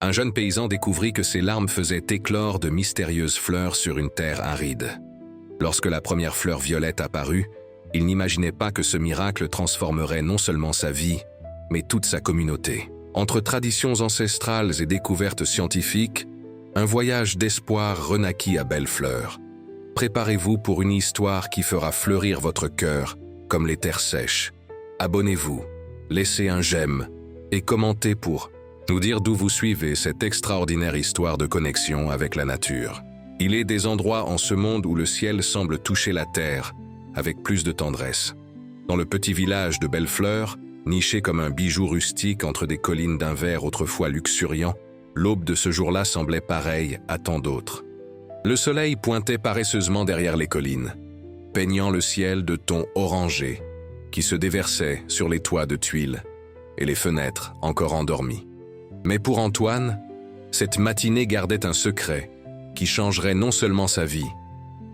Un jeune paysan découvrit que ses larmes faisaient éclore de mystérieuses fleurs sur une terre aride. Lorsque la première fleur violette apparut, il n'imaginait pas que ce miracle transformerait non seulement sa vie, mais toute sa communauté. Entre traditions ancestrales et découvertes scientifiques, un voyage d'espoir renaquit à Bellefleur. Préparez-vous pour une histoire qui fera fleurir votre cœur comme les terres sèches. Abonnez-vous, laissez un j'aime et commentez pour nous dire d'où vous suivez cette extraordinaire histoire de connexion avec la nature. Il est des endroits en ce monde où le ciel semble toucher la terre avec plus de tendresse. Dans le petit village de Bellefleur, niché comme un bijou rustique entre des collines d'un vert autrefois luxuriant, l'aube de ce jour-là semblait pareille à tant d'autres. Le soleil pointait paresseusement derrière les collines, peignant le ciel de tons orangés qui se déversaient sur les toits de tuiles et les fenêtres encore endormies. Mais pour Antoine, cette matinée gardait un secret qui changerait non seulement sa vie,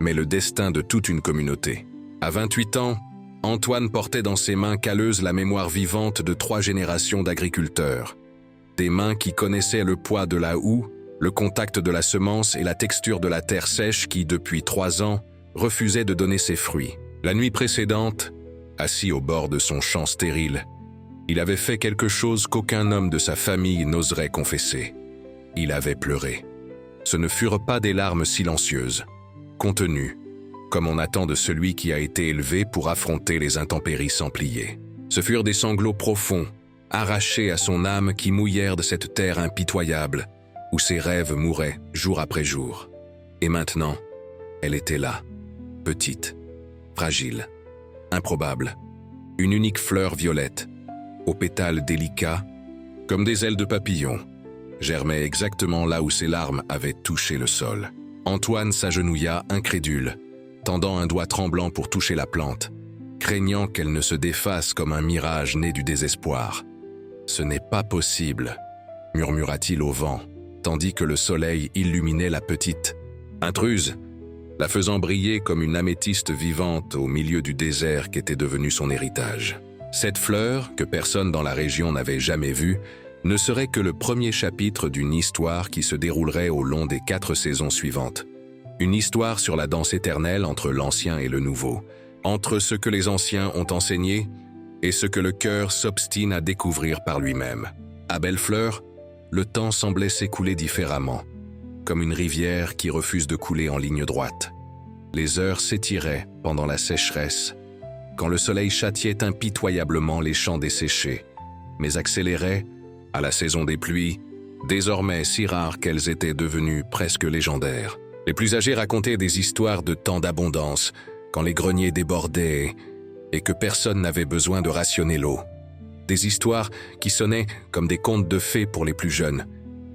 mais le destin de toute une communauté. À 28 ans, Antoine portait dans ses mains calleuses la mémoire vivante de 3 générations d'agriculteurs. Des mains qui connaissaient le poids de la houe, le contact de la semence et la texture de la terre sèche qui, depuis 3 ans, refusait de donner ses fruits. La nuit précédente, assis au bord de son champ stérile, il avait fait quelque chose qu'aucun homme de sa famille n'oserait confesser. Il avait pleuré. Ce ne furent pas des larmes silencieuses, contenues, comme on attend de celui qui a été élevé pour affronter les intempéries sans plier. Ce furent des sanglots profonds, arrachés à son âme qui mouillèrent de cette terre impitoyable, où ses rêves mouraient jour après jour. Et maintenant, elle était là, petite, fragile, improbable, une unique fleur violette, aux pétales délicats, comme des ailes de papillon, germait exactement là où ses larmes avaient touché le sol. Antoine s'agenouilla incrédule, tendant un doigt tremblant pour toucher la plante, craignant qu'elle ne se défasse comme un mirage né du désespoir. « Ce n'est pas possible », murmura-t-il au vent, tandis que le soleil illuminait la petite intruse, la faisant briller comme une améthyste vivante au milieu du désert qu'était devenu son héritage. Cette fleur, que personne dans la région n'avait jamais vue, ne serait que le premier chapitre d'une histoire qui se déroulerait au long des 4 saisons suivantes. Une histoire sur la danse éternelle entre l'ancien et le nouveau, entre ce que les anciens ont enseigné et ce que le cœur s'obstine à découvrir par lui-même. À Bellefleur, le temps semblait s'écouler différemment, comme une rivière qui refuse de couler en ligne droite. Les heures s'étiraient pendant la sécheresse, quand le soleil châtiait impitoyablement les champs desséchés, mais accélérait, à la saison des pluies, désormais si rares qu'elles étaient devenues presque légendaires. Les plus âgés racontaient des histoires de temps d'abondance, quand les greniers débordaient et que personne n'avait besoin de rationner l'eau. Des histoires qui sonnaient comme des contes de fées pour les plus jeunes,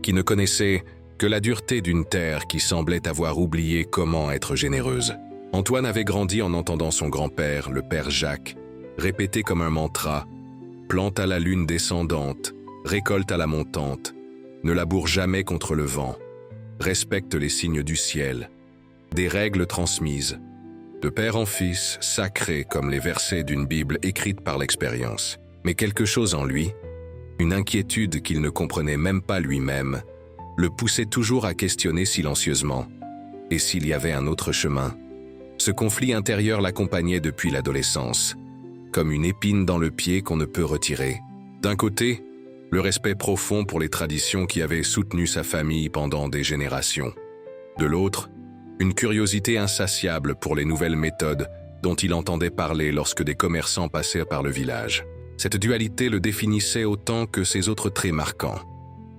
qui ne connaissaient que la dureté d'une terre qui semblait avoir oublié comment être généreuse. Antoine avait grandi en entendant son grand-père, le père Jacques, répéter comme un mantra « Plante à la lune descendante, récolte à la montante, ne laboure jamais contre le vent, respecte les signes du ciel ». Des règles transmises, de père en fils, sacrées comme les versets d'une Bible écrite par l'expérience. Mais quelque chose en lui, une inquiétude qu'il ne comprenait même pas lui-même, le poussait toujours à questionner silencieusement. Et s'il y avait un autre chemin? Ce conflit intérieur l'accompagnait depuis l'adolescence, comme une épine dans le pied qu'on ne peut retirer. D'un côté, le respect profond pour les traditions qui avaient soutenu sa famille pendant des générations. De l'autre, une curiosité insatiable pour les nouvelles méthodes dont il entendait parler lorsque des commerçants passaient par le village. Cette dualité le définissait autant que ses autres traits marquants.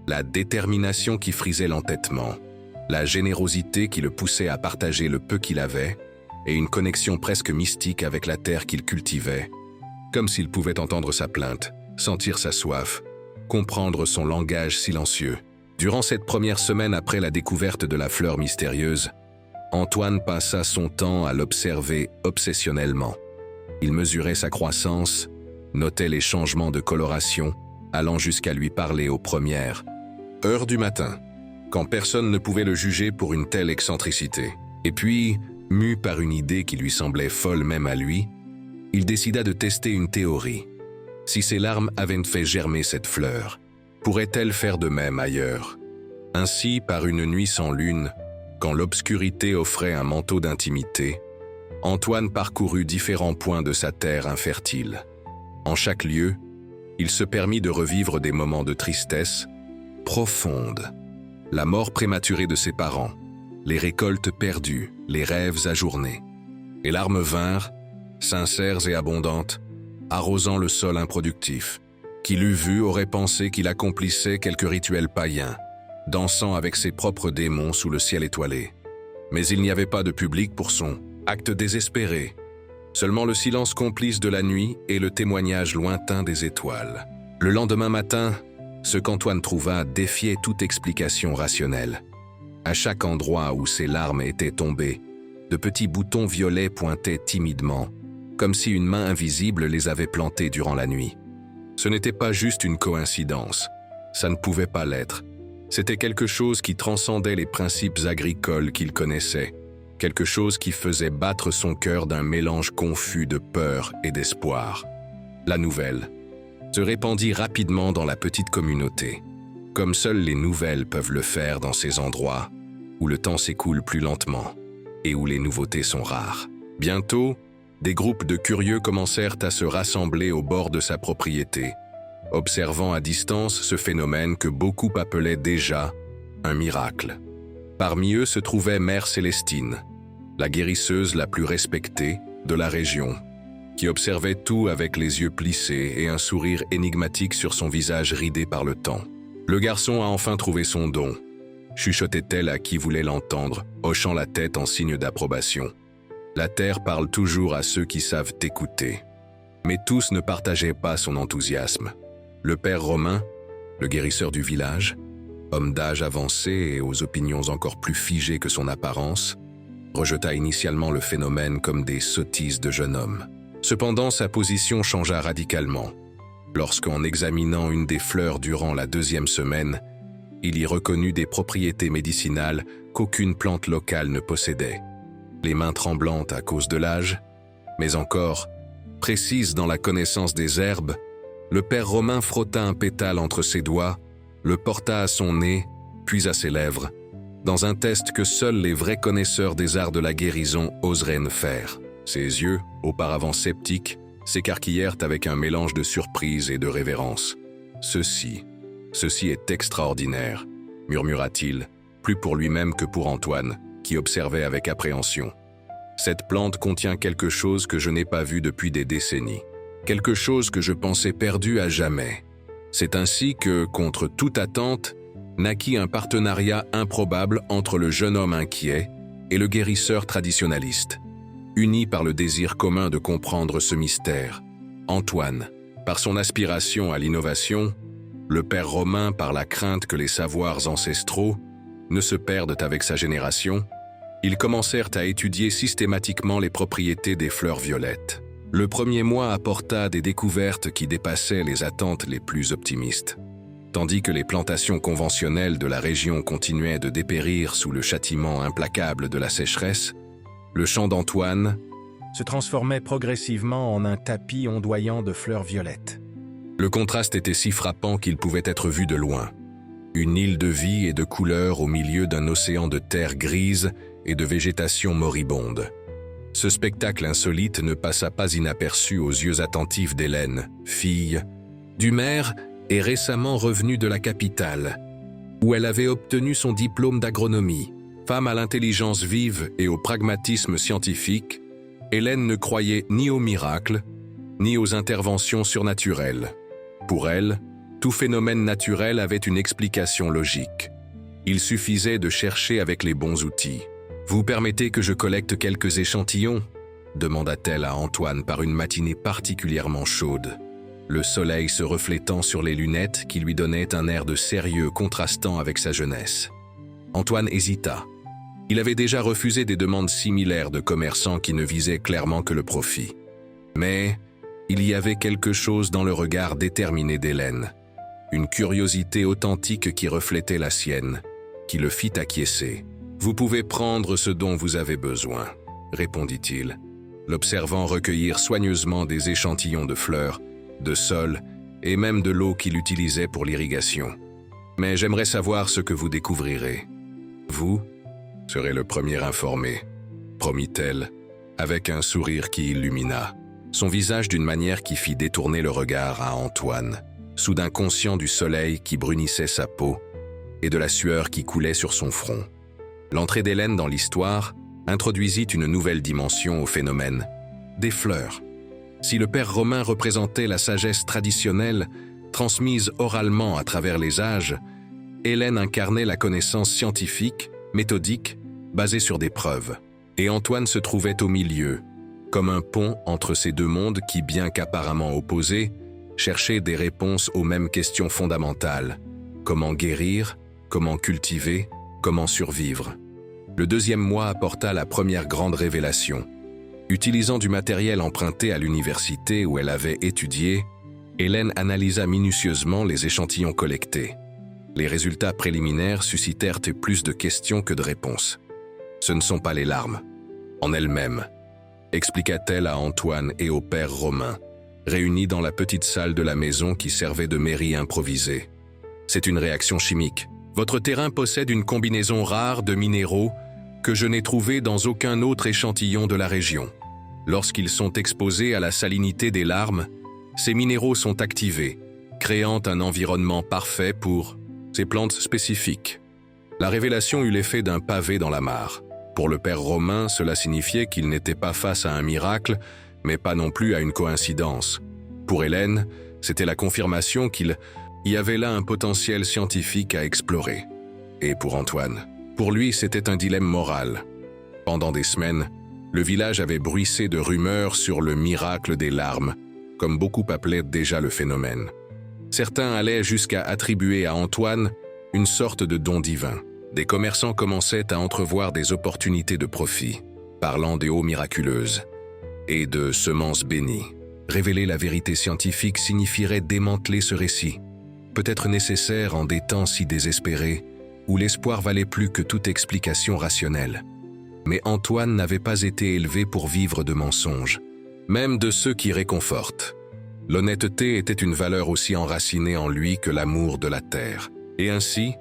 La détermination qui frisait l'entêtement, la générosité qui le poussait à partager le peu qu'il avait, et une connexion presque mystique avec la terre qu'il cultivait, comme s'il pouvait entendre sa plainte, sentir sa soif, comprendre son langage silencieux. Durant cette première semaine après la découverte de la fleur mystérieuse, Antoine passa son temps à l'observer obsessionnellement. Il mesurait sa croissance, notait les changements de coloration, allant jusqu'à lui parler aux premières heures du matin, quand personne ne pouvait le juger pour une telle excentricité. Et puis, mu par une idée qui lui semblait folle même à lui, il décida de tester une théorie. Si ses larmes avaient fait germer cette fleur, pourrait-elle faire de même ailleurs? Ainsi, par une nuit sans lune, quand l'obscurité offrait un manteau d'intimité, Antoine parcourut différents points de sa terre infertile. En chaque lieu, il se permit de revivre des moments de tristesse profonde. La mort prématurée de ses parents, les récoltes perdues, les rêves ajournés. Et larmes vinrent, sincères et abondantes, arrosant le sol improductif. Qui l'eût vu aurait pensé qu'il accomplissait quelque rituel païen, dansant avec ses propres démons sous le ciel étoilé. Mais il n'y avait pas de public pour son acte désespéré, seulement le silence complice de la nuit et le témoignage lointain des étoiles. Le lendemain matin, ce qu'Antoine trouva défiait toute explication rationnelle. À chaque endroit où ses larmes étaient tombées, de petits boutons violets pointaient timidement, comme si une main invisible les avait plantés durant la nuit. Ce n'était pas juste une coïncidence, ça ne pouvait pas l'être. C'était quelque chose qui transcendait les principes agricoles qu'il connaissait, quelque chose qui faisait battre son cœur d'un mélange confus de peur et d'espoir. La nouvelle se répandit rapidement dans la petite communauté, comme seules les nouvelles peuvent le faire dans ces endroits où le temps s'écoule plus lentement et où les nouveautés sont rares. Bientôt, des groupes de curieux commencèrent à se rassembler au bord de sa propriété, observant à distance ce phénomène que beaucoup appelaient déjà un miracle. Parmi eux se trouvait Mère Célestine, la guérisseuse la plus respectée de la région, qui observait tout avec les yeux plissés et un sourire énigmatique sur son visage ridé par le temps. Le garçon a enfin trouvé son don, chuchotait-elle à qui voulait l'entendre, hochant la tête en signe d'approbation. La terre parle toujours à ceux qui savent écouter. Mais tous ne partageaient pas son enthousiasme. Le père Romain, le guérisseur du village, homme d'âge avancé et aux opinions encore plus figées que son apparence, rejeta initialement le phénomène comme des sottises de jeune homme. Cependant, sa position changea radicalement, lorsqu'en examinant une des fleurs durant la 2e semaine, il y reconnut des propriétés médicinales qu'aucune plante locale ne possédait. Les mains tremblantes à cause de l'âge, mais encore précise dans la connaissance des herbes, le père Romain frotta un pétale entre ses doigts, le porta à son nez, puis à ses lèvres, dans un test que seuls les vrais connaisseurs des arts de la guérison oseraient ne faire. Ses yeux, auparavant sceptiques, s'écarquillèrent avec un mélange de surprise et de révérence. Ceci est extraordinaire, murmura-t-il, plus pour lui-même que pour Antoine, qui observait avec appréhension. Cette plante contient quelque chose que je n'ai pas vu depuis des décennies, quelque chose que je pensais perdu à jamais. C'est ainsi que, contre toute attente, naquit un partenariat improbable entre le jeune homme inquiet et le guérisseur traditionnaliste. Unis par le désir commun de comprendre ce mystère, Antoine, par son aspiration à l'innovation, le père Romain par la crainte que les savoirs ancestraux ne se perdent avec sa génération, ils commencèrent à étudier systématiquement les propriétés des fleurs violettes. Le premier mois apporta des découvertes qui dépassaient les attentes les plus optimistes. Tandis que les plantations conventionnelles de la région continuaient de dépérir sous le châtiment implacable de la sécheresse, le champ d'Antoine se transformait progressivement en un tapis ondoyant de fleurs violettes. Le contraste était si frappant qu'il pouvait être vu de loin. Une île de vie et de couleurs au milieu d'un océan de terre grise et de végétation moribonde. Ce spectacle insolite ne passa pas inaperçu aux yeux attentifs d'Hélène, fille du maire et récemment revenue de la capitale, où elle avait obtenu son diplôme d'agronomie. Femme à l'intelligence vive et au pragmatisme scientifique, Hélène ne croyait ni aux miracles, ni aux interventions surnaturelles. Pour elle, tout phénomène naturel avait une explication logique. Il suffisait de chercher avec les bons outils. « Vous permettez que je collecte quelques échantillons ?» demanda-t-elle à Antoine par une matinée particulièrement chaude, le soleil se reflétant sur les lunettes qui lui donnaient un air de sérieux contrastant avec sa jeunesse. Antoine hésita. Il avait déjà refusé des demandes similaires de commerçants qui ne visaient clairement que le profit. Mais il y avait quelque chose dans le regard déterminé d'Hélène, une curiosité authentique qui reflétait la sienne, qui le fit acquiescer. « Vous pouvez prendre ce dont vous avez besoin », répondit-il, l'observant recueillir soigneusement des échantillons de fleurs, de sol et même de l'eau qu'il utilisait pour l'irrigation. Mais j'aimerais savoir ce que vous découvrirez. Vous serez le premier informé, promit-elle, avec un sourire qui illumina son visage d'une manière qui fit détourner le regard à Antoine, soudain conscient du soleil qui brunissait sa peau et de la sueur qui coulait sur son front. L'entrée d'Hélène dans l'histoire introduisit une nouvelle dimension au phénomène des fleurs. Si le père Romain représentait la sagesse traditionnelle transmise oralement à travers les âges, Hélène incarnait la connaissance scientifique, méthodique, basée sur des preuves. Et Antoine se trouvait au milieu, comme un pont entre ces deux mondes qui, bien qu'apparemment opposés, cherchaient des réponses aux mêmes questions fondamentales. Comment guérir? Comment cultiver? Comment survivre? Le deuxième mois apporta la première grande révélation. Utilisant du matériel emprunté à l'université où elle avait étudié, Hélène analysa minutieusement les échantillons collectés. Les résultats préliminaires suscitèrent plus de questions que de réponses. Ce ne sont pas les larmes, en elles-mêmes, expliqua-t-elle à Antoine et au père Romain, réunis dans la petite salle de la maison qui servait de mairie improvisée. C'est une réaction chimique. Votre terrain possède une combinaison rare de minéraux que je n'ai trouvée dans aucun autre échantillon de la région. Lorsqu'ils sont exposés à la salinité des larmes, ces minéraux sont activés, créant un environnement parfait pour ces plantes spécifiques. La révélation eut l'effet d'un pavé dans la mare. Pour le père Romain, cela signifiait qu'il n'était pas face à un miracle, mais pas non plus à une coïncidence. Pour Hélène, c'était la confirmation qu'il y avait là un potentiel scientifique à explorer. Et pour Antoine, pour lui, c'était un dilemme moral. Pendant des semaines, le village avait bruissé de rumeurs sur le miracle des larmes, comme beaucoup appelaient déjà le phénomène. Certains allaient jusqu'à attribuer à Antoine une sorte de don divin. Des commerçants commençaient à entrevoir des opportunités de profit, parlant des eaux miraculeuses et de semences bénies. Révéler la vérité scientifique signifierait démanteler ce récit, peut-être nécessaire en des temps si désespérés, où l'espoir valait plus que toute explication rationnelle. Mais Antoine n'avait pas été élevé pour vivre de mensonges, même de ceux qui réconfortent. L'honnêteté était une valeur aussi enracinée en lui que l'amour de la terre. Et ainsi,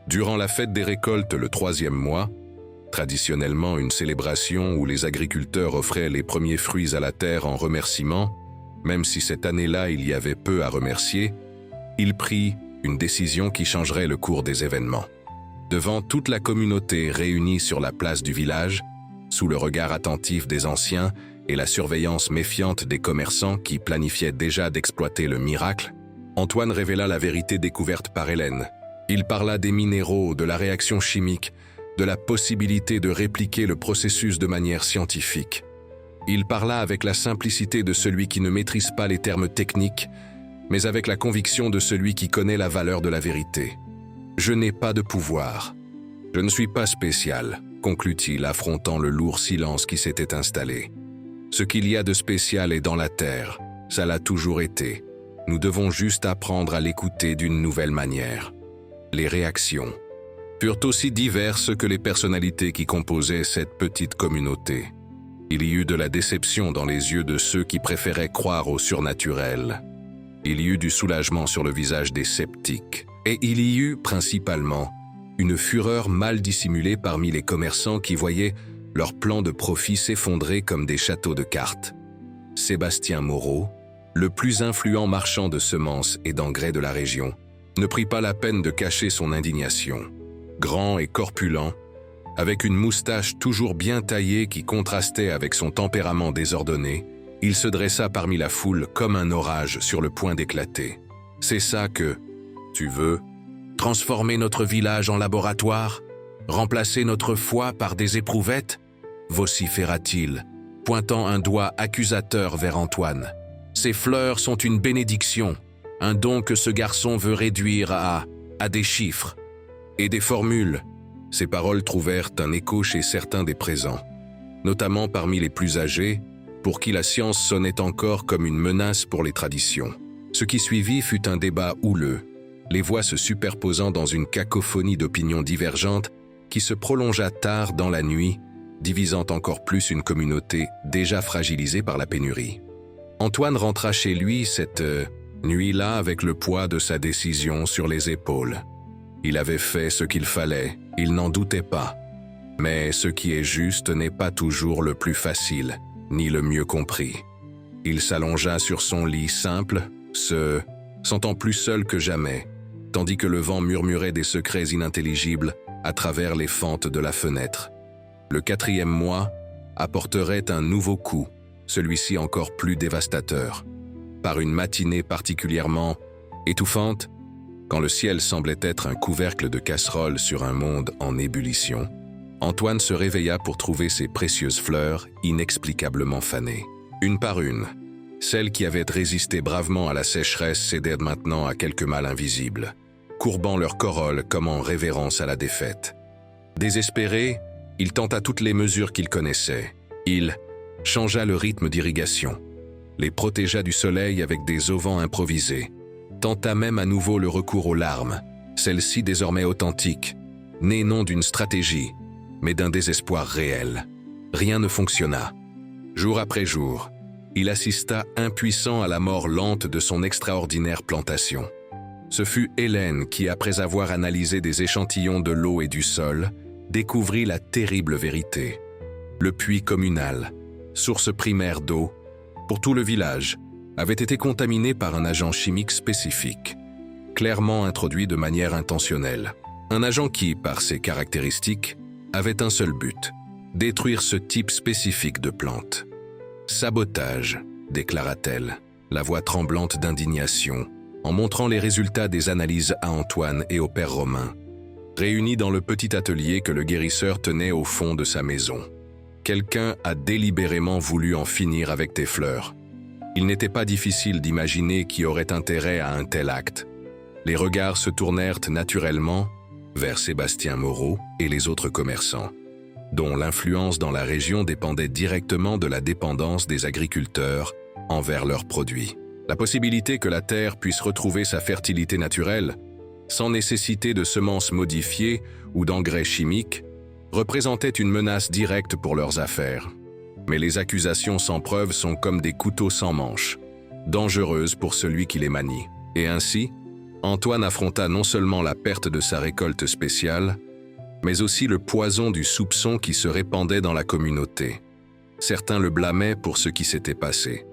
durant la fête des récoltes le 3e mois, traditionnellement une célébration où les agriculteurs offraient les premiers fruits à la terre en remerciement, même si cette année-là il y avait peu à remercier, il prit une décision qui changerait le cours des événements. Devant toute la communauté réunie sur la place du village, sous le regard attentif des anciens et la surveillance méfiante des commerçants qui planifiaient déjà d'exploiter le miracle, Antoine révéla la vérité découverte par Hélène. Il parla des minéraux, de la réaction chimique, de la possibilité de répliquer le processus de manière scientifique. Il parla avec la simplicité de celui qui ne maîtrise pas les termes techniques, mais avec la conviction de celui qui connaît la valeur de la vérité. « Je n'ai pas de pouvoir. Je ne suis pas spécial », conclut-il, affrontant le lourd silence qui s'était installé. « Ce qu'il y a de spécial est dans la terre, ça l'a toujours été. Nous devons juste apprendre à l'écouter d'une nouvelle manière. » Les réactions furent aussi diverses que les personnalités qui composaient cette petite communauté. Il y eut de la déception dans les yeux de ceux qui préféraient croire au surnaturel. Il y eut du soulagement sur le visage des sceptiques. Et il y eut, principalement, une fureur mal dissimulée parmi les commerçants qui voyaient leurs plans de profit s'effondrer comme des châteaux de cartes. Sébastien Moreau, le plus influent marchand de semences et d'engrais de la région, ne prit pas la peine de cacher son indignation. Grand et corpulent, avec une moustache toujours bien taillée qui contrastait avec son tempérament désordonné, il se dressa parmi la foule comme un orage sur le point d'éclater. « C'est ça que tu veux? Transformer notre village en laboratoire? Remplacer notre foi par des éprouvettes ?» vociféra-t-il, pointant un doigt accusateur vers Antoine. « Ces fleurs sont une bénédiction, un don que ce garçon veut réduire à des chiffres et des formules. » Ces paroles trouvèrent un écho chez certains des présents, notamment parmi les plus âgés, pour qui la science sonnait encore comme une menace pour les traditions. Ce qui suivit fut un débat houleux, les voix se superposant dans une cacophonie d'opinions divergentes qui se prolongea tard dans la nuit, divisant encore plus une communauté déjà fragilisée par la pénurie. Antoine rentra chez lui cette nuit-là avec le poids de sa décision sur les épaules. Il avait fait ce qu'il fallait, il n'en doutait pas. Mais ce qui est juste n'est pas toujours le plus facile, ni le mieux compris. Il s'allongea sur son lit simple, se sentant plus seul que jamais, tandis que le vent murmurait des secrets inintelligibles à travers les fentes de la fenêtre. Le 4e mois apporterait un nouveau coup, celui-ci encore plus dévastateur. Par une matinée particulièrement étouffante, quand le ciel semblait être un couvercle de casserole sur un monde en ébullition, Antoine se réveilla pour trouver ses précieuses fleurs inexplicablement fanées. Une par une, celles qui avaient résisté bravement à la sécheresse cédaient maintenant à quelques mâles invisibles, courbant leur corolle comme en révérence à la défaite. Désespéré, il tenta toutes les mesures qu'il connaissait. Il changea le rythme d'irrigation, les protégea du soleil avec des auvents improvisés, tenta même à nouveau le recours aux larmes, celles-ci désormais authentiques, nées non d'une stratégie, mais d'un désespoir réel. Rien ne fonctionna. Jour après jour, il assista impuissant à la mort lente de son extraordinaire plantation. Ce fut Hélène qui, après avoir analysé des échantillons de l'eau et du sol, découvrit la terrible vérité. Le puits communal, source primaire d'eau, pour tout le village, avait été contaminé par un agent chimique spécifique, clairement introduit de manière intentionnelle. Un agent qui, par ses caractéristiques, avait un seul but, détruire ce type spécifique de plante. « Sabotage », déclara-t-elle, la voix tremblante d'indignation, en montrant les résultats des analyses à Antoine et au père Romain, réunis dans le petit atelier que le guérisseur tenait au fond de sa maison. « Quelqu'un a délibérément voulu en finir avec tes fleurs. » Il n'était pas difficile d'imaginer qui aurait intérêt à un tel acte. Les regards se tournèrent naturellement vers Sébastien Moreau et les autres commerçants, dont l'influence dans la région dépendait directement de la dépendance des agriculteurs envers leurs produits. La possibilité que la terre puisse retrouver sa fertilité naturelle, sans nécessité de semences modifiées ou d'engrais chimiques, représentait une menace directe pour leurs affaires. Mais les accusations sans preuve sont comme des couteaux sans manche, dangereuses pour celui qui les manie. Et ainsi, Antoine affronta non seulement la perte de sa récolte spéciale, mais aussi le poison du soupçon qui se répandait dans la communauté. Certains le blâmaient pour ce qui s'était passé,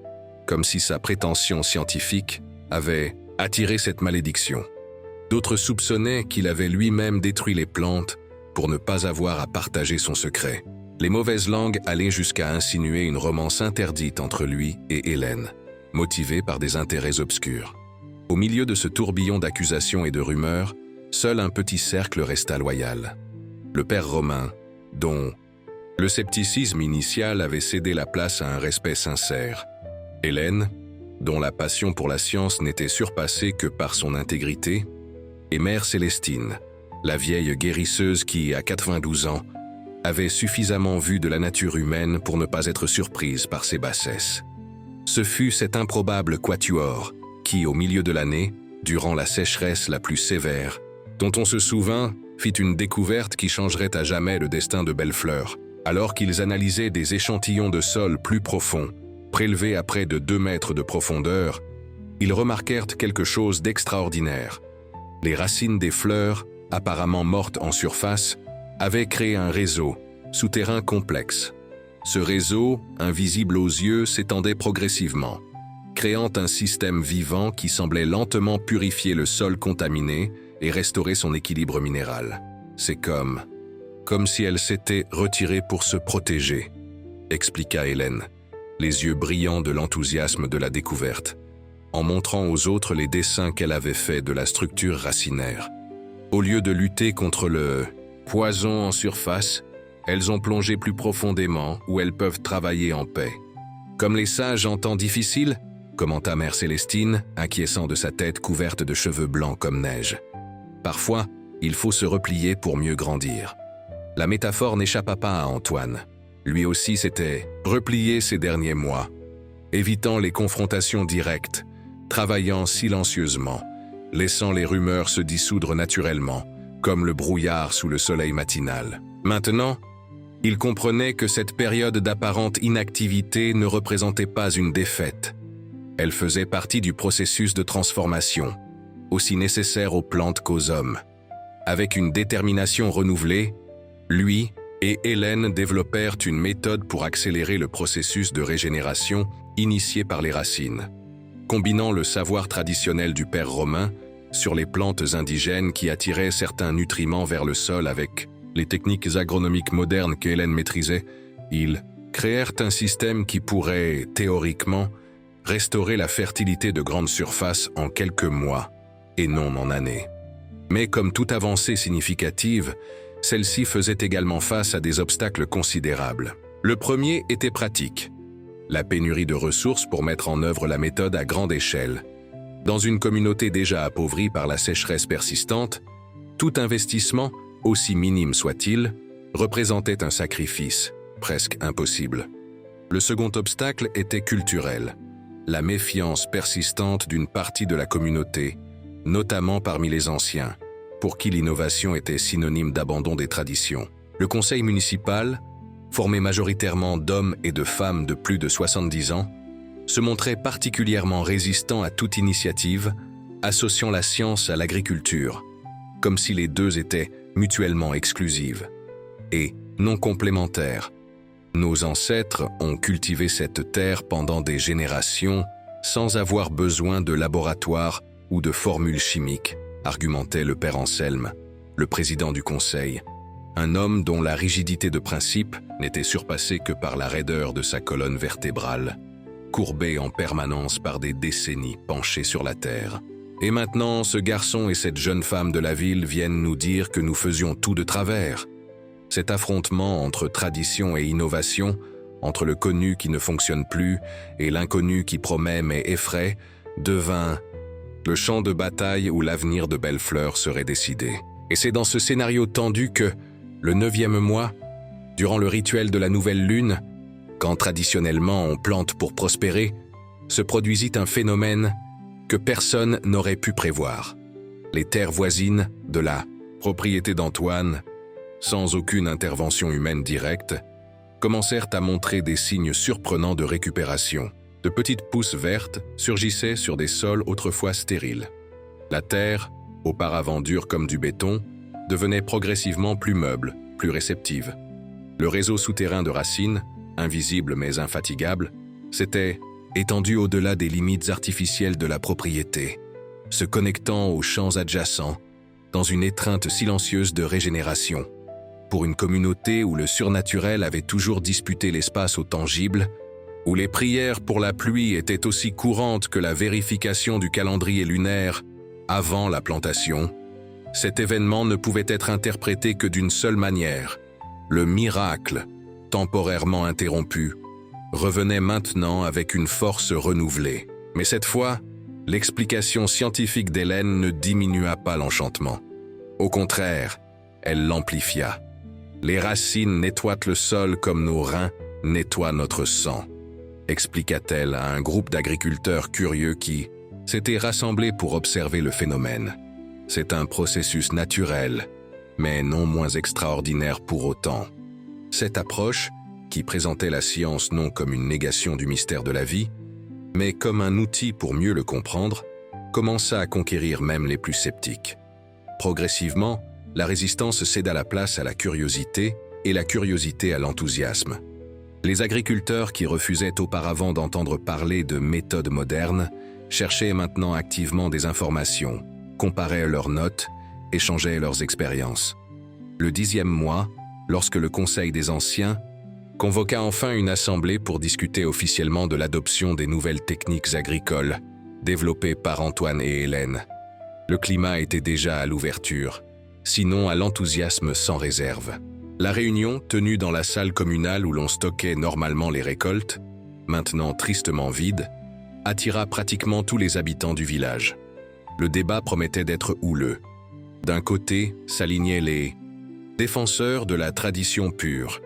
comme si sa prétention scientifique avait attiré cette malédiction. D'autres soupçonnaient qu'il avait lui-même détruit les plantes pour ne pas avoir à partager son secret. Les mauvaises langues allaient jusqu'à insinuer une romance interdite entre lui et Hélène, motivée par des intérêts obscurs. Au milieu de ce tourbillon d'accusations et de rumeurs, seul un petit cercle resta loyal. Le père Romain, dont le scepticisme initial avait cédé la place à un respect sincère. Hélène, dont la passion pour la science n'était surpassée que par son intégrité, et Mère Célestine, la vieille guérisseuse qui, à 92 ans, avait suffisamment vu de la nature humaine pour ne pas être surprise par ses bassesses. Ce fut cet improbable quatuor qui, au milieu de l'année, durant la sécheresse la plus sévère, dont on se souvint, fit une découverte qui changerait à jamais le destin de Bellefleur, alors qu'ils analysaient des échantillons de sol plus profonds, prélevés à près de 2 mètres de profondeur, ils remarquèrent quelque chose d'extraordinaire. Les racines des fleurs, apparemment mortes en surface, avaient créé un réseau, souterrain complexe. Ce réseau, invisible aux yeux, s'étendait progressivement, créant un système vivant qui semblait lentement purifier le sol contaminé et restaurer son équilibre minéral. C'est comme si elle s'était retirée pour se protéger, expliqua Hélène, les yeux brillants de l'enthousiasme de la découverte, en montrant aux autres les dessins qu'elle avait faits de la structure racinaire. Au lieu de lutter contre le poison en surface, elles ont plongé plus profondément où elles peuvent travailler en paix. Comme les sages en temps difficile, commenta Mère Célestine, acquiesçant de sa tête couverte de cheveux blancs comme neige. Parfois, il faut se replier pour mieux grandir. La métaphore n'échappa pas à Antoine. Lui aussi s'était replié ces derniers mois, évitant les confrontations directes, travaillant silencieusement, laissant les rumeurs se dissoudre naturellement, comme le brouillard sous le soleil matinal. Maintenant, il comprenait que cette période d'apparente inactivité ne représentait pas une défaite. Elle faisait partie du processus de transformation, aussi nécessaire aux plantes qu'aux hommes. Avec une détermination renouvelée, lui et Hélène développèrent une méthode pour accélérer le processus de régénération initié par les racines. Combinant le savoir traditionnel du père Romain sur les plantes indigènes qui attiraient certains nutriments vers le sol avec les techniques agronomiques modernes qu'Hélène maîtrisait, ils créèrent un système qui pourrait, théoriquement, restaurer la fertilité de grandes surfaces en quelques mois, et non en années. Mais comme toute avancée significative, celle-ci faisait également face à des obstacles considérables. Le premier était pratique, la pénurie de ressources pour mettre en œuvre la méthode à grande échelle. Dans une communauté déjà appauvrie par la sécheresse persistante, tout investissement, aussi minime soit-il, représentait un sacrifice, presque impossible. Le second obstacle était culturel, la méfiance persistante d'une partie de la communauté, notamment parmi les anciens, pour qui l'innovation était synonyme d'abandon des traditions. Le conseil municipal, formé majoritairement d'hommes et de femmes de plus de 70 ans, se montrait particulièrement résistant à toute initiative associant la science à l'agriculture, comme si les deux étaient mutuellement exclusives et non complémentaires. Nos ancêtres ont cultivé cette terre pendant des générations sans avoir besoin de laboratoires ou de formules chimiques, argumentait le père Anselme, le président du conseil, un homme dont la rigidité de principe n'était surpassée que par la raideur de sa colonne vertébrale, courbée en permanence par des décennies penchées sur la terre. Et maintenant, ce garçon et cette jeune femme de la ville viennent nous dire que nous faisions tout de travers. Cet affrontement entre tradition et innovation, entre le connu qui ne fonctionne plus et l'inconnu qui promet mais effraie, devint le champ de bataille où l'avenir de Bellefleur serait décidé. Et c'est dans ce scénario tendu que, le 9e mois, durant le rituel de la nouvelle lune, quand traditionnellement on plante pour prospérer, se produisit un phénomène que personne n'aurait pu prévoir. Les terres voisines de la propriété d'Antoine, sans aucune intervention humaine directe, commencèrent à montrer des signes surprenants de récupération. De petites pousses vertes surgissaient sur des sols autrefois stériles. La terre, auparavant dure comme du béton, devenait progressivement plus meuble, plus réceptive. Le réseau souterrain de racines, invisible mais infatigable, s'était étendu au-delà des limites artificielles de la propriété, se connectant aux champs adjacents, dans une étreinte silencieuse de régénération. Pour une communauté où le surnaturel avait toujours disputé l'espace au tangible, où les prières pour la pluie étaient aussi courantes que la vérification du calendrier lunaire avant la plantation, cet événement ne pouvait être interprété que d'une seule manière. Le miracle, temporairement interrompu, revenait maintenant avec une force renouvelée. Mais cette fois, l'explication scientifique d'Hélène ne diminua pas l'enchantement. Au contraire, elle l'amplifia. Les racines nettoient le sol comme nos reins nettoient notre sang, expliqua-t-elle à un groupe d'agriculteurs curieux qui s'étaient rassemblés pour observer le phénomène. C'est un processus naturel, mais non moins extraordinaire pour autant. Cette approche, qui présentait la science non comme une négation du mystère de la vie, mais comme un outil pour mieux le comprendre, commença à conquérir même les plus sceptiques. Progressivement, la résistance céda la place à la curiosité et la curiosité à l'enthousiasme. Les agriculteurs qui refusaient auparavant d'entendre parler de méthodes modernes cherchaient maintenant activement des informations, comparaient leurs notes, échangeaient leurs expériences. Le 10e mois, lorsque le Conseil des Anciens convoqua enfin une assemblée pour discuter officiellement de l'adoption des nouvelles techniques agricoles développées par Antoine et Hélène, le climat était déjà à l'ouverture, sinon à l'enthousiasme sans réserve. La réunion, tenue dans la salle communale où l'on stockait normalement les récoltes, maintenant tristement vide, attira pratiquement tous les habitants du village. Le débat promettait d'être houleux. D'un côté s'alignaient les défenseurs de la tradition pure,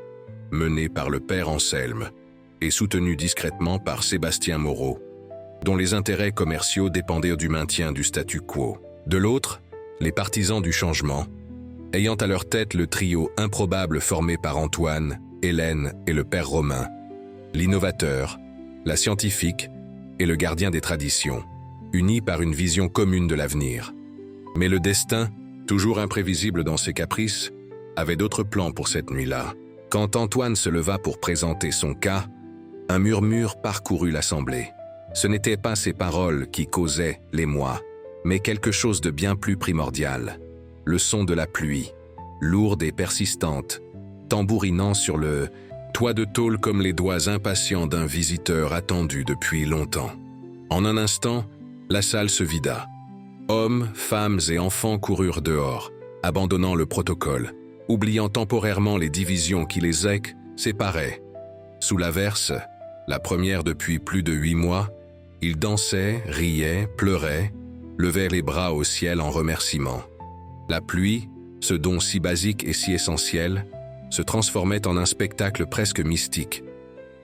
menés par le père Anselme et soutenus discrètement par Sébastien Moreau, dont les intérêts commerciaux dépendaient du maintien du statu quo. De l'autre, les partisans du changement, ayant à leur tête le trio improbable formé par Antoine, Hélène et le père Romain, l'innovateur, la scientifique et le gardien des traditions, unis par une vision commune de l'avenir. Mais le destin, toujours imprévisible dans ses caprices, avait d'autres plans pour cette nuit-là. Quand Antoine se leva pour présenter son cas, un murmure parcourut l'assemblée. Ce n'étaient pas ses paroles qui causaient l'émoi, mais quelque chose de bien plus primordial. Le son de la pluie, lourde et persistante, tambourinant sur le toit de tôle comme les doigts impatients d'un visiteur attendu depuis longtemps. En un instant, la salle se vida. Hommes, femmes et enfants coururent dehors, abandonnant le protocole, oubliant temporairement les divisions qui les séparaient. Sous l'averse, la première depuis plus de 8 mois, ils dansaient, riaient, pleuraient, levaient les bras au ciel en remerciement. La pluie, ce don si basique et si essentiel, se transformait en un spectacle presque mystique,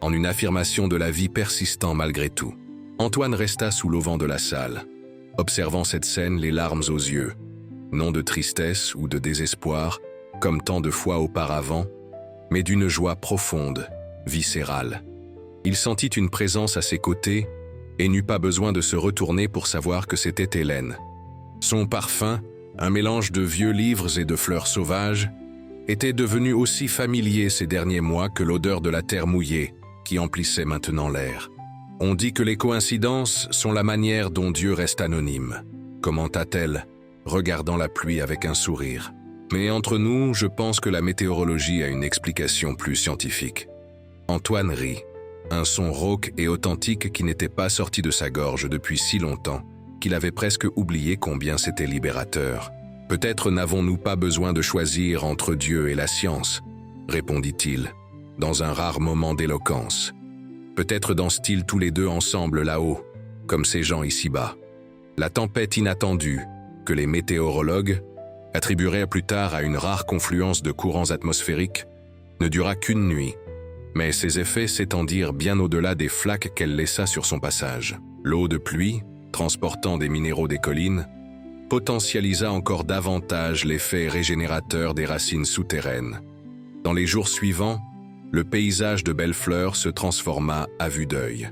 en une affirmation de la vie persistant malgré tout. Antoine resta sous l'auvent de la salle, observant cette scène les larmes aux yeux, non de tristesse ou de désespoir, comme tant de fois auparavant, mais d'une joie profonde, viscérale. Il sentit une présence à ses côtés et n'eut pas besoin de se retourner pour savoir que c'était Hélène. Son parfum, un mélange de vieux livres et de fleurs sauvages, était devenu aussi familier ces derniers mois que l'odeur de la terre mouillée qui emplissait maintenant l'air. On dit que les coïncidences sont la manière dont Dieu reste anonyme, commenta-t-elle, regardant la pluie avec un sourire. Mais entre nous, je pense que la météorologie a une explication plus scientifique. Antoine rit, un son rauque et authentique qui n'était pas sorti de sa gorge depuis si longtemps qu'il avait presque oublié combien c'était libérateur. Peut-être n'avons-nous pas besoin de choisir entre Dieu et la science, répondit-il, dans un rare moment d'éloquence. Peut-être dansent-ils tous les deux ensemble là-haut, comme ces gens ici-bas. La tempête inattendue, que les météorologues attribueraient plus tard à une rare confluence de courants atmosphériques, ne dura qu'une nuit, mais ses effets s'étendirent bien au-delà des flaques qu'elle laissa sur son passage. L'eau de pluie, transportant des minéraux des collines, potentialisa encore davantage l'effet régénérateur des racines souterraines. Dans les jours suivants, le paysage de Bellefleur se transforma à vue d'œil.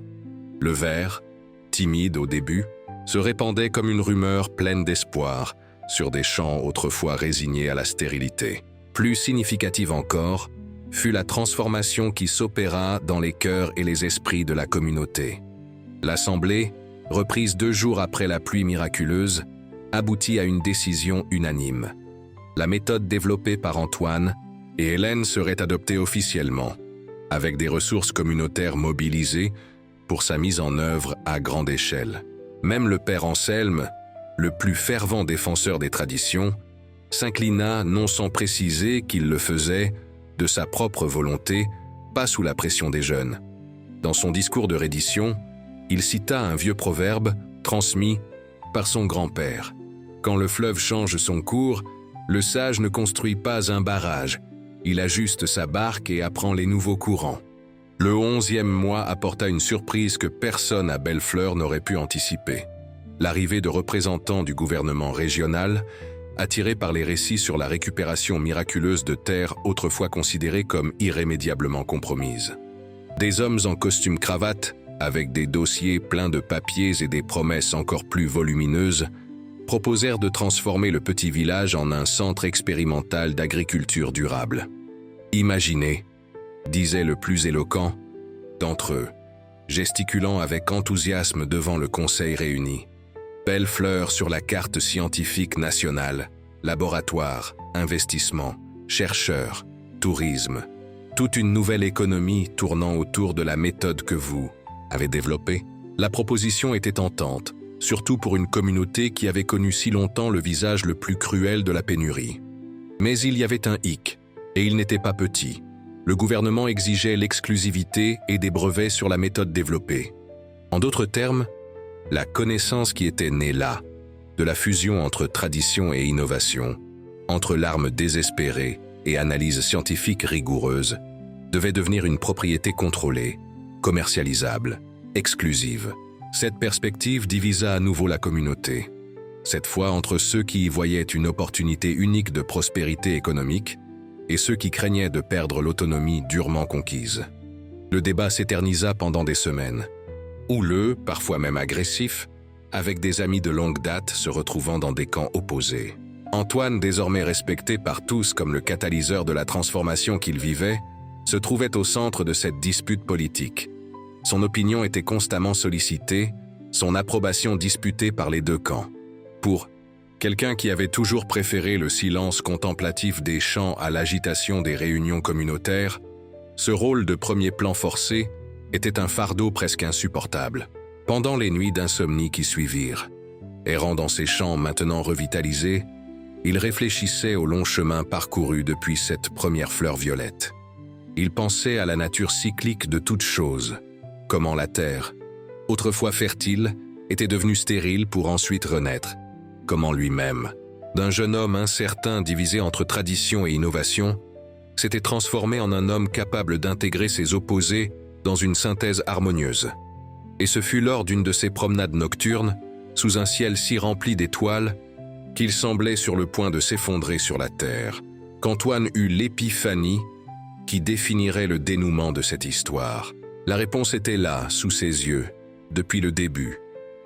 Le ver, timide au début, se répandait comme une rumeur pleine d'espoir sur des champs autrefois résignés à la stérilité. Plus significative encore, fut la transformation qui s'opéra dans les cœurs et les esprits de la communauté. L'Assemblée, reprise 2 jours après la pluie miraculeuse, aboutit à une décision unanime. La méthode développée par Antoine et Hélène serait adoptée officiellement, avec des ressources communautaires mobilisées pour sa mise en œuvre à grande échelle. Même le père Anselme, le plus fervent défenseur des traditions, s'inclina non sans préciser qu'il le faisait de sa propre volonté, pas sous la pression des jeunes. Dans son discours de reddition, il cita un vieux proverbe transmis par son grand-père. « Quand le fleuve change son cours, le sage ne construit pas un barrage, il ajuste sa barque et apprend les nouveaux courants. » Le 11e mois apporta une surprise que personne à Bellefleur n'aurait pu anticiper. L'arrivée de représentants du gouvernement régional, attirés par les récits sur la récupération miraculeuse de terres autrefois considérées comme irrémédiablement compromises. Des hommes en costume cravate, avec des dossiers pleins de papiers et des promesses encore plus volumineuses, proposèrent de transformer le petit village en un centre expérimental d'agriculture durable. « Imaginez », disait le plus éloquent d'entre eux, gesticulant avec enthousiasme devant le conseil réuni. Bellefleur sur la carte scientifique nationale, laboratoire, investissement, chercheurs, tourisme, toute une nouvelle économie tournant autour de la méthode que vous avez développée. La proposition était tentante, surtout pour une communauté qui avait connu si longtemps le visage le plus cruel de la pénurie. Mais il y avait un hic, et il n'était pas petit. Le gouvernement exigeait l'exclusivité et des brevets sur la méthode développée. En d'autres termes, la connaissance qui était née là, de la fusion entre tradition et innovation, entre larmes désespérées et analyse scientifique rigoureuse, devait devenir une propriété contrôlée, commercialisable, exclusive. Cette perspective divisa à nouveau la communauté, cette fois entre ceux qui y voyaient une opportunité unique de prospérité économique et ceux qui craignaient de perdre l'autonomie durement conquise. Le débat s'éternisa pendant des semaines, houleux, parfois même agressif, avec des amis de longue date se retrouvant dans des camps opposés. Antoine, désormais respecté par tous comme le catalyseur de la transformation qu'il vivait, se trouvait au centre de cette dispute politique. Son opinion était constamment sollicitée, son approbation disputée par les deux camps. Pour quelqu'un qui avait toujours préféré le silence contemplatif des chants à l'agitation des réunions communautaires, ce rôle de premier plan forcé était un fardeau presque insupportable. Pendant les nuits d'insomnie qui suivirent, errant dans ces champs maintenant revitalisés, il réfléchissait au long chemin parcouru depuis cette première fleur violette. Il pensait à la nature cyclique de toute chose, comment la terre, autrefois fertile, était devenue stérile pour ensuite renaître, comment lui-même, d'un jeune homme incertain divisé entre tradition et innovation, s'était transformé en un homme capable d'intégrer ses opposés dans une synthèse harmonieuse. Et ce fut lors d'une de ces promenades nocturnes, sous un ciel si rempli d'étoiles, qu'il semblait sur le point de s'effondrer sur la terre, qu'Antoine eut l'épiphanie qui définirait le dénouement de cette histoire. La réponse était là, sous ses yeux, depuis le début,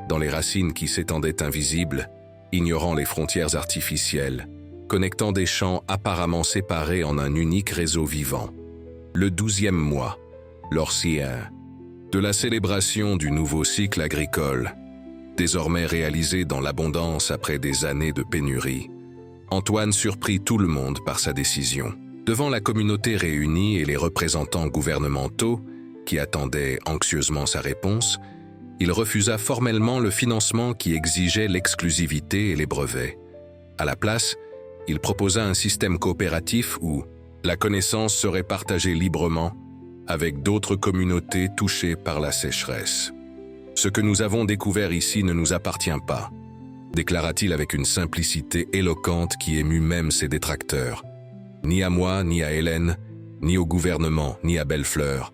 dans les racines qui s'étendaient invisibles, ignorant les frontières artificielles, connectant des champs apparemment séparés en un unique réseau vivant. Le 12e mois, l'Orcien, de la célébration du nouveau cycle agricole, désormais réalisé dans l'abondance après des années de pénurie, Antoine surprit tout le monde par sa décision. Devant la communauté réunie et les représentants gouvernementaux, qui attendaient anxieusement sa réponse, il refusa formellement le financement qui exigeait l'exclusivité et les brevets. À la place, il proposa un système coopératif où la connaissance serait partagée librement avec d'autres communautés touchées par la sécheresse. « Ce que nous avons découvert ici ne nous appartient pas », déclara-t-il avec une simplicité éloquente qui émut même ses détracteurs. « Ni à moi, ni à Hélène, ni au gouvernement, ni à Bellefleur.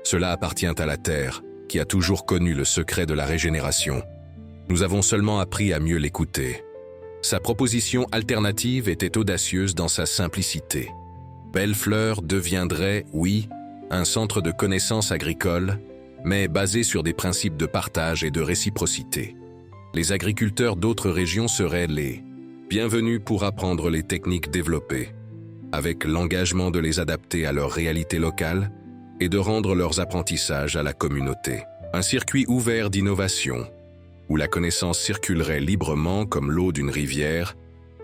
Cela appartient à la terre, qui a toujours connu le secret de la régénération. Nous avons seulement appris à mieux l'écouter. » Sa proposition alternative était audacieuse dans sa simplicité. Bellefleur deviendrait, oui, un centre de connaissances agricoles, mais basé sur des principes de partage et de réciprocité. Les agriculteurs d'autres régions seraient les bienvenus pour apprendre les techniques développées, avec l'engagement de les adapter à leur réalité locale et de rendre leurs apprentissages à la communauté. Un circuit ouvert d'innovation, où la connaissance circulerait librement comme l'eau d'une rivière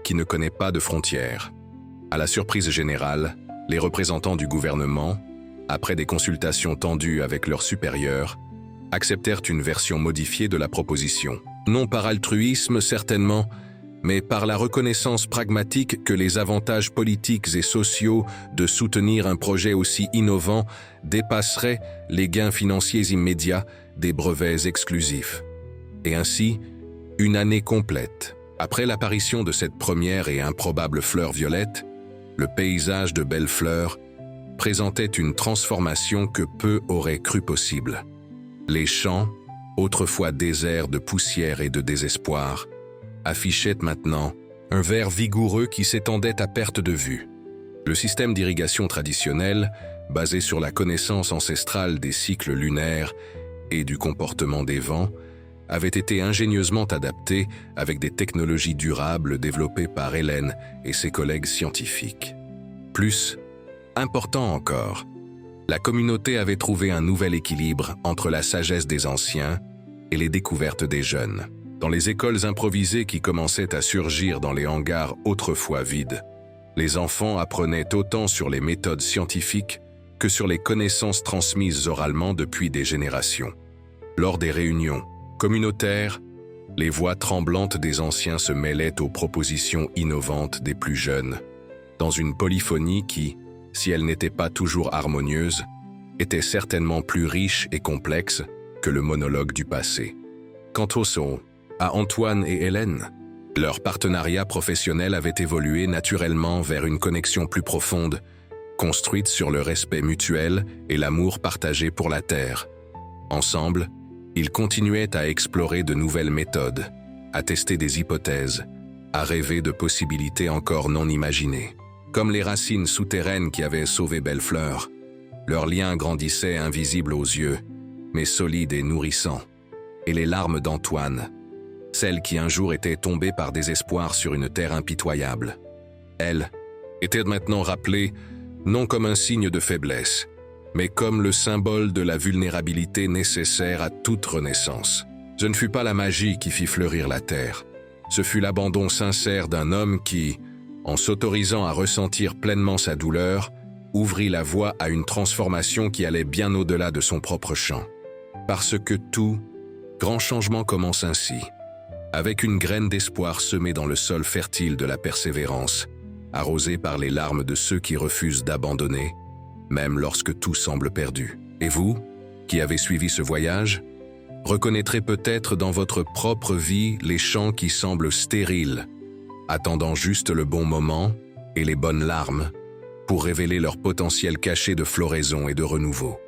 qui ne connaît pas de frontières. À la surprise générale, les représentants du gouvernement, après des consultations tendues avec leurs supérieurs, acceptèrent une version modifiée de la proposition. Non par altruisme certainement, mais par la reconnaissance pragmatique que les avantages politiques et sociaux de soutenir un projet aussi innovant dépasseraient les gains financiers immédiats des brevets exclusifs. Et ainsi, une année complète, après l'apparition de cette première et improbable fleur violette, le paysage de Bellefleur présentait une transformation que peu auraient cru possible. Les champs, autrefois déserts de poussière et de désespoir, affichaient maintenant un vert vigoureux qui s'étendait à perte de vue. Le système d'irrigation traditionnel, basé sur la connaissance ancestrale des cycles lunaires et du comportement des vents, avait été ingénieusement adapté avec des technologies durables développées par Hélène et ses collègues scientifiques. Plus important encore, la communauté avait trouvé un nouvel équilibre entre la sagesse des anciens et les découvertes des jeunes. Dans les écoles improvisées qui commençaient à surgir dans les hangars autrefois vides, les enfants apprenaient autant sur les méthodes scientifiques que sur les connaissances transmises oralement depuis des générations. Lors des réunions communautaires, les voix tremblantes des anciens se mêlaient aux propositions innovantes des plus jeunes, dans une polyphonie qui, si elle n'était pas toujours harmonieuse, était certainement plus riche et complexe que le monologue du passé. Quant à Antoine et Hélène, leur partenariat professionnel avait évolué naturellement vers une connexion plus profonde, construite sur le respect mutuel et l'amour partagé pour la terre. Ensemble, ils continuaient à explorer de nouvelles méthodes, à tester des hypothèses, à rêver de possibilités encore non imaginées. Comme les racines souterraines qui avaient sauvé Bellefleur, leur lien grandissait invisible aux yeux, mais solide et nourrissant. Et les larmes d'Antoine, celle qui un jour était tombée par désespoir sur une terre impitoyable. Elle était maintenant rappelée non comme un signe de faiblesse, mais comme le symbole de la vulnérabilité nécessaire à toute renaissance. Ce ne fut pas la magie qui fit fleurir la terre, ce fut l'abandon sincère d'un homme qui, en s'autorisant à ressentir pleinement sa douleur, ouvrit la voie à une transformation qui allait bien au-delà de son propre champ. Parce que tout grand changement commence ainsi, avec une graine d'espoir semée dans le sol fertile de la persévérance, arrosée par les larmes de ceux qui refusent d'abandonner, même lorsque tout semble perdu. Et vous, qui avez suivi ce voyage, reconnaîtrez peut-être dans votre propre vie les champs qui semblent stériles, attendant juste le bon moment et les bonnes larmes pour révéler leur potentiel caché de floraison et de renouveau.